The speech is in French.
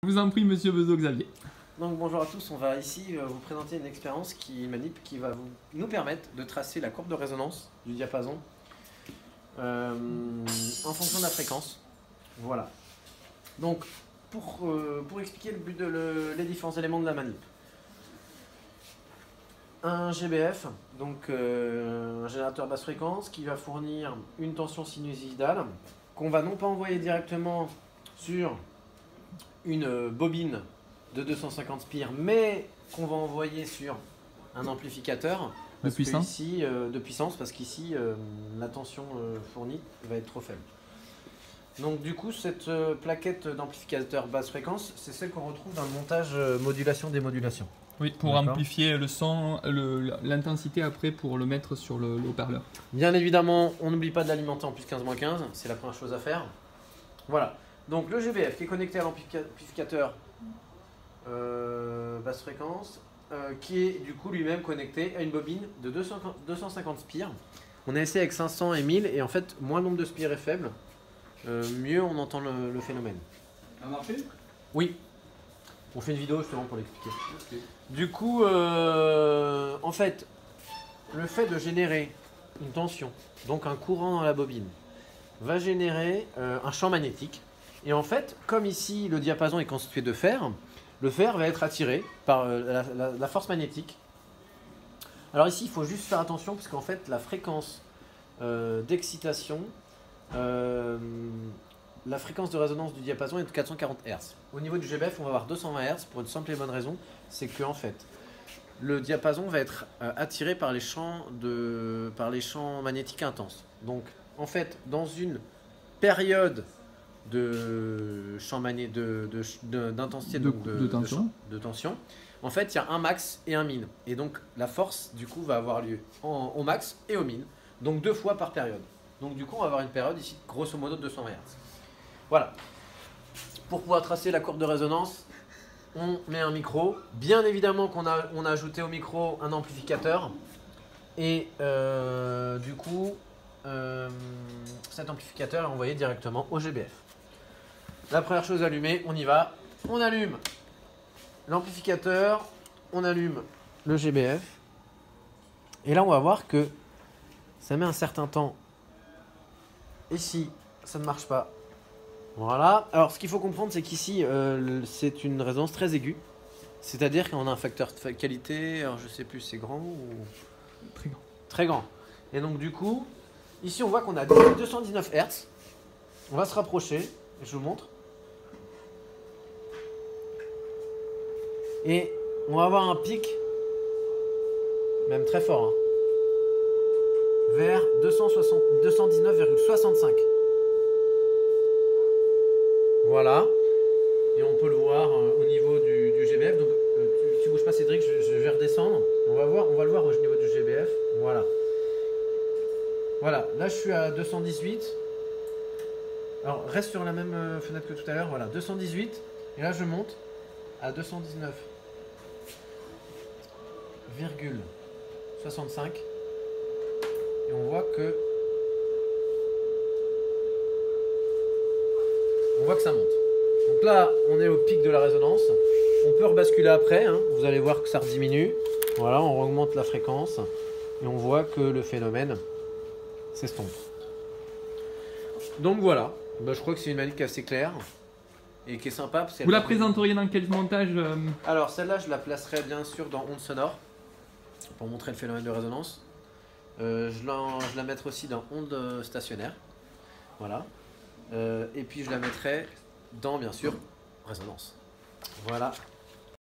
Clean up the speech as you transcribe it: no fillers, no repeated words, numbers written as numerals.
Je vous en prie, monsieur Bezo-Xavier. Donc bonjour à tous, on va ici vous présenter une expérience qui va nous permettre de tracer la courbe de résonance du diapason en fonction de la fréquence. Voilà. Donc pour expliquer le but les différents éléments de la manip. Un GBF, donc un générateur basse fréquence qui va fournir une tension sinusoïdale qu'on va non pas envoyer directement sur une bobine de 250 spires, mais qu'on va envoyer sur un amplificateur de puissance, parce qu'ici la tension fournie va être trop faible. Donc du coup cette plaquette d'amplificateur basse fréquence, c'est celle qu'on retrouve dans le montage modulation-démodulation. Oui, pour amplifier le son, l'intensité après pour le mettre sur le haut-parleur. Bien évidemment, on n'oublie pas de l'alimenter en plus 15-15, c'est la première chose à faire. Voilà, donc le GBF qui est connecté à l'amplificateur basse fréquence, qui est du coup lui-même connecté à une bobine de 250 spires. On a essayé avec 500 et 1000 et en fait, moins le nombre de spires est faible, mieux on entend le phénomène. On en fait ? Oui. On fait une vidéo justement pour l'expliquer. Okay. Du coup, en fait, le fait de générer une tension, donc un courant dans la bobine, va générer un champ magnétique. Et en fait, comme ici le diapason est constitué de fer, le fer va être attiré par la force magnétique. Alors ici, il faut juste faire attention parce qu'en fait, la fréquence d'excitation, la fréquence de résonance du diapason est de 440 Hz. Au niveau du GBF, on va avoir 220 Hz pour une simple et bonne raison, c'est que en fait, le diapason va être attiré par les champs magnétiques intenses. Donc, en fait, dans une période de champ d'intensité de tension, en fait, il y a un max et un min. Et donc, la force, du coup, va avoir lieu au max et au min. Donc, 2 fois par période. Donc, du coup, on va avoir une période ici, grosso modo, de 220 Hz. Voilà. Pour pouvoir tracer la courbe de résonance, on met un micro. Bien évidemment qu'on a ajouté au micro un amplificateur. Et du coup, cet amplificateur est envoyé directement au GBF. La première chose allumée, on y va. On allume l'amplificateur, on allume le GBF. Et là, on va voir que ça met un certain temps. Ici, ça ne marche pas. Voilà. Alors, ce qu'il faut comprendre, c'est qu'ici, c'est une résonance très aiguë. C'est-à-dire qu'on a un facteur de qualité, alors je sais plus, c'est grand ou... Très grand. Très grand. Et donc, du coup, ici, on voit qu'on a 219 Hz. On va se rapprocher, je vous montre. Et on va avoir un pic, même très fort, hein, vers 219,65. Voilà, et on peut le voir au niveau du GBF. Donc tu bouges pas, Cédric, je vais redescendre. On va le voir au niveau du GBF. Voilà. Voilà, là je suis à 218. Alors reste sur la même fenêtre que tout à l'heure. Voilà, 218. Et là je monte à 219,65. Et on voit que ça monte. Donc là, on est au pic de la résonance. On peut rebasculer après. Hein. Vous allez voir que ça rediminue. Voilà, on augmente la fréquence. Et on voit que le phénomène s'estompe. Donc voilà. Bah, je crois que c'est une manip qui est assez claire. Et qui est sympa. Parce vous la présenteriez dans quel montage Alors celle-là, je la placerai bien sûr dans ondes sonores. Pour montrer le phénomène de résonance. Je la mettrai aussi dans ondes stationnaires. Voilà. Et puis je la mettrai dans, bien sûr, résonance. Voilà.